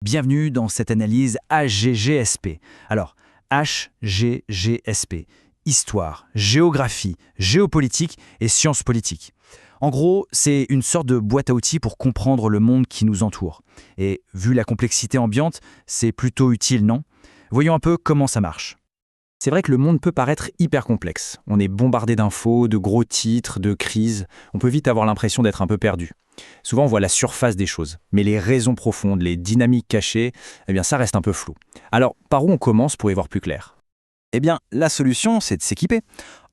Bienvenue dans cette analyse HGGSP. Alors, HGGSP, histoire, géographie, géopolitique et sciences politiques. En gros, c'est une sorte de boîte à outils pour comprendre le monde qui nous entoure. Et vu la complexité ambiante, c'est plutôt utile, non? Voyons un peu comment ça marche. C'est vrai que le monde peut paraître hyper complexe. On est bombardé d'infos, de gros titres, de crises. On peut vite avoir l'impression d'être un peu perdu. Souvent, on voit la surface des choses, mais les raisons profondes, les dynamiques cachées, ça reste un peu flou. Alors, par où on commence pour y voir plus clair? La solution, c'est de s'équiper.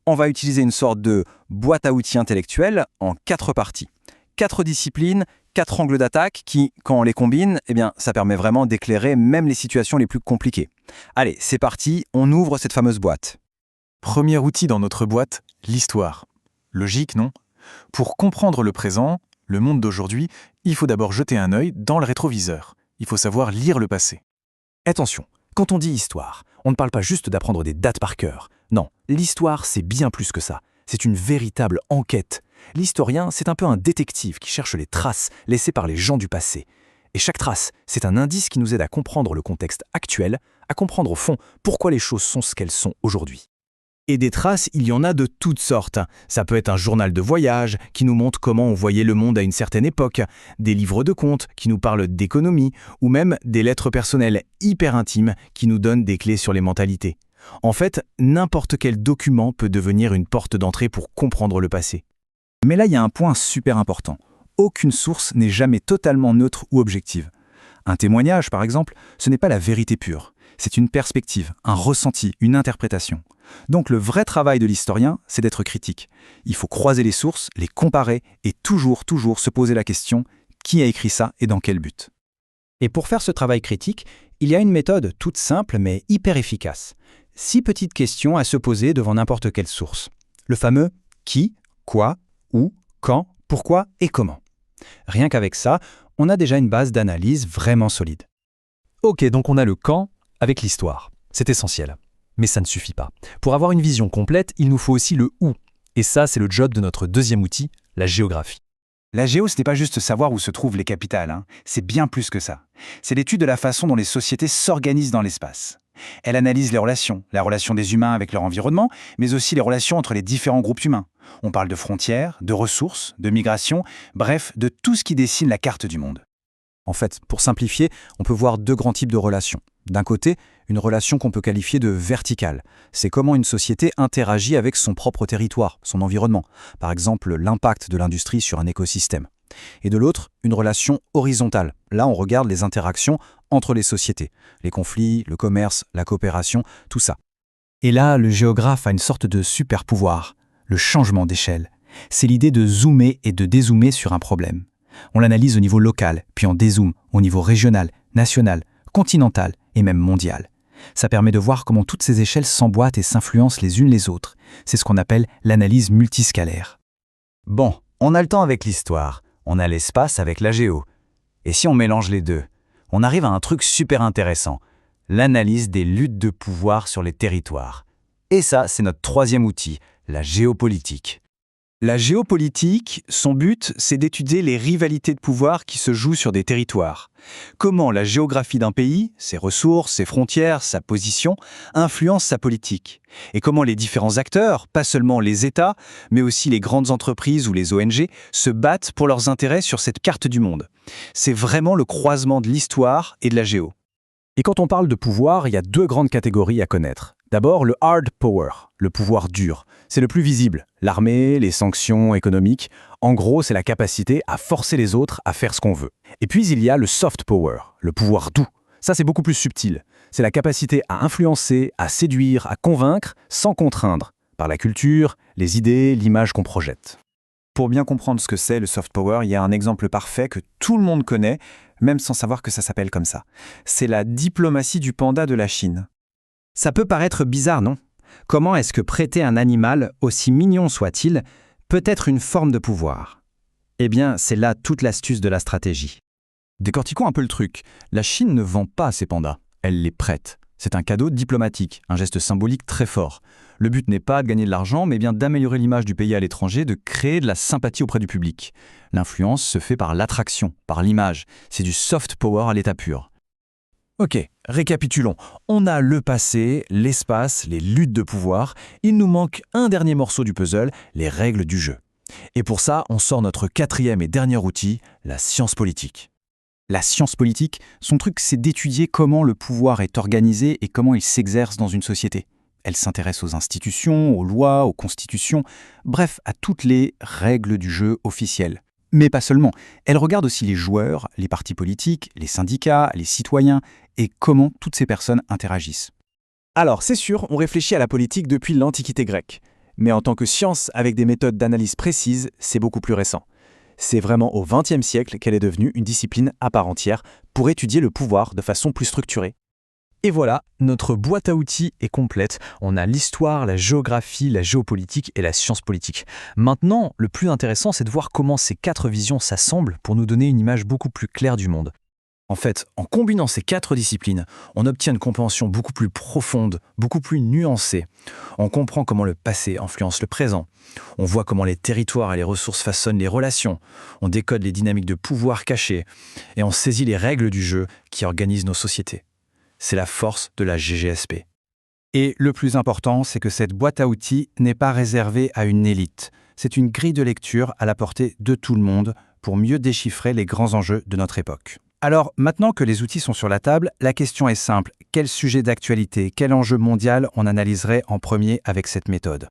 On va utiliser une sorte de boîte à outils intellectuelle en 4 parties. 4 disciplines, 4 angles d'attaque qui, quand on les combine, ça permet vraiment d'éclairer même les situations les plus compliquées. Allez, c'est parti, on ouvre cette fameuse boîte. Premier outil dans notre boîte, l'histoire. Logique, non? Pour comprendre le présent, le monde d'aujourd'hui, il faut d'abord jeter un œil dans le rétroviseur. Il faut savoir lire le passé. Attention, quand on dit histoire, on ne parle pas juste d'apprendre des dates par cœur. Non, l'histoire, c'est bien plus que ça. C'est une véritable enquête. L'historien, c'est un peu un détective qui cherche les traces laissées par les gens du passé. Et chaque trace, c'est un indice qui nous aide à comprendre le contexte actuel, à comprendre au fond pourquoi les choses sont ce qu'elles sont aujourd'hui. Et des traces, il y en a de toutes sortes. Ça peut être un journal de voyage qui nous montre comment on voyait le monde à une certaine époque, des livres de contes qui nous parlent d'économie, ou même des lettres personnelles hyper intimes qui nous donnent des clés sur les mentalités. En fait, n'importe quel document peut devenir une porte d'entrée pour comprendre le passé. Mais là, il y a un point super important. Aucune source n'est jamais totalement neutre ou objective. Un témoignage, par exemple, ce n'est pas la vérité pure. C'est une perspective, un ressenti, une interprétation. Donc le vrai travail de l'historien, c'est d'être critique. Il faut croiser les sources, les comparer et toujours se poser la question « qui a écrit ça et dans quel but ?» Et pour faire ce travail critique, il y a une méthode toute simple mais hyper efficace. 6 petites questions à se poser devant n'importe quelle source. Le fameux « qui », « quoi », « où », « quand », « pourquoi » et « comment ». Rien qu'avec ça, on a déjà une base d'analyse vraiment solide. Ok, donc on a le quand avec l'histoire. C'est essentiel. Mais ça ne suffit pas. Pour avoir une vision complète, il nous faut aussi le où. Et ça, c'est le job de notre deuxième outil, la géographie. La géo, ce n'est pas juste savoir où se trouvent les capitales, c'est bien plus que ça. C'est l'étude de la façon dont les sociétés s'organisent dans l'espace. Elle analyse les relations, la relation des humains avec leur environnement, mais aussi les relations entre les différents groupes humains. On parle de frontières, de ressources, de migration, bref, de tout ce qui dessine la carte du monde. En fait, pour simplifier, on peut voir 2 grands types de relations. D'un côté, une relation qu'on peut qualifier de verticale. C'est comment une société interagit avec son propre territoire, son environnement. Par exemple, l'impact de l'industrie sur un écosystème. Et de l'autre, une relation horizontale. Là, on regarde les interactions entre les sociétés. Les conflits, le commerce, la coopération, tout ça. Et là, le géographe a une sorte de super pouvoir, le changement d'échelle. C'est l'idée de zoomer et de dézoomer sur un problème. On l'analyse au niveau local, puis on dézoome au niveau régional, national, continental et même mondial. Ça permet de voir comment toutes ces échelles s'emboîtent et s'influencent les unes les autres. C'est ce qu'on appelle l'analyse multiscalaire. Bon, on a le temps avec l'histoire, on a l'espace avec la géo. Et si on mélange les deux, on arrive à un truc super intéressant, l'analyse des luttes de pouvoir sur les territoires. Et ça, c'est notre 3e outil, la géopolitique. La géopolitique, son but, c'est d'étudier les rivalités de pouvoir qui se jouent sur des territoires. Comment la géographie d'un pays, ses ressources, ses frontières, sa position, influencent sa politique. Et comment les différents acteurs, pas seulement les États, mais aussi les grandes entreprises ou les ONG, se battent pour leurs intérêts sur cette carte du monde. C'est vraiment le croisement de l'histoire et de la géo. Et quand on parle de pouvoir, il y a 2 grandes catégories à connaître. D'abord, le hard power, le pouvoir dur. C'est le plus visible. L'armée, les sanctions économiques. En gros, c'est la capacité à forcer les autres à faire ce qu'on veut. Et puis, il y a le soft power, le pouvoir doux. Ça, c'est beaucoup plus subtil. C'est la capacité à influencer, à séduire, à convaincre, sans contraindre, par la culture, les idées, l'image qu'on projette. Pour bien comprendre ce que c'est le soft power, il y a un exemple parfait que tout le monde connaît, même sans savoir que ça s'appelle comme ça. C'est la diplomatie du panda de la Chine. Ça peut paraître bizarre, non? Comment est-ce que prêter un animal, aussi mignon soit-il, peut être une forme de pouvoir? C'est là toute l'astuce de la stratégie. Décortiquons un peu le truc. La Chine ne vend pas ses pandas, elle les prête. C'est un cadeau diplomatique, un geste symbolique très fort. Le but n'est pas de gagner de l'argent, mais bien d'améliorer l'image du pays à l'étranger, de créer de la sympathie auprès du public. L'influence se fait par l'attraction, par l'image. C'est du soft power à l'état pur. Ok, récapitulons. On a le passé, l'espace, les luttes de pouvoir. Il nous manque un dernier morceau du puzzle, les règles du jeu. Et pour ça, on sort notre quatrième et dernier outil, la science politique. La science politique, son truc, c'est d'étudier comment le pouvoir est organisé et comment il s'exerce dans une société. Elle s'intéresse aux institutions, aux lois, aux constitutions, bref, à toutes les règles du jeu officielles. Mais pas seulement. Elle regarde aussi les joueurs, les partis politiques, les syndicats, les citoyens, et comment toutes ces personnes interagissent. Alors, c'est sûr, on réfléchit à la politique depuis l'Antiquité grecque. Mais en tant que science avec des méthodes d'analyse précises, c'est beaucoup plus récent. C'est vraiment au XXe siècle qu'elle est devenue une discipline à part entière pour étudier le pouvoir de façon plus structurée. Et voilà, notre boîte à outils est complète. On a l'histoire, la géographie, la géopolitique et la science politique. Maintenant, le plus intéressant, c'est de voir comment ces 4 visions s'assemblent pour nous donner une image beaucoup plus claire du monde. En fait, en combinant ces 4 disciplines, on obtient une compréhension beaucoup plus profonde, beaucoup plus nuancée. On comprend comment le passé influence le présent. On voit comment les territoires et les ressources façonnent les relations. On décode les dynamiques de pouvoir cachées. Et on saisit les règles du jeu qui organisent nos sociétés. C'est la force de la GGSP. Et le plus important, c'est que cette boîte à outils n'est pas réservée à une élite. C'est une grille de lecture à la portée de tout le monde pour mieux déchiffrer les grands enjeux de notre époque. Alors, maintenant que les outils sont sur la table, la question est simple. Quel sujet d'actualité, quel enjeu mondial on analyserait en premier avec cette méthode ?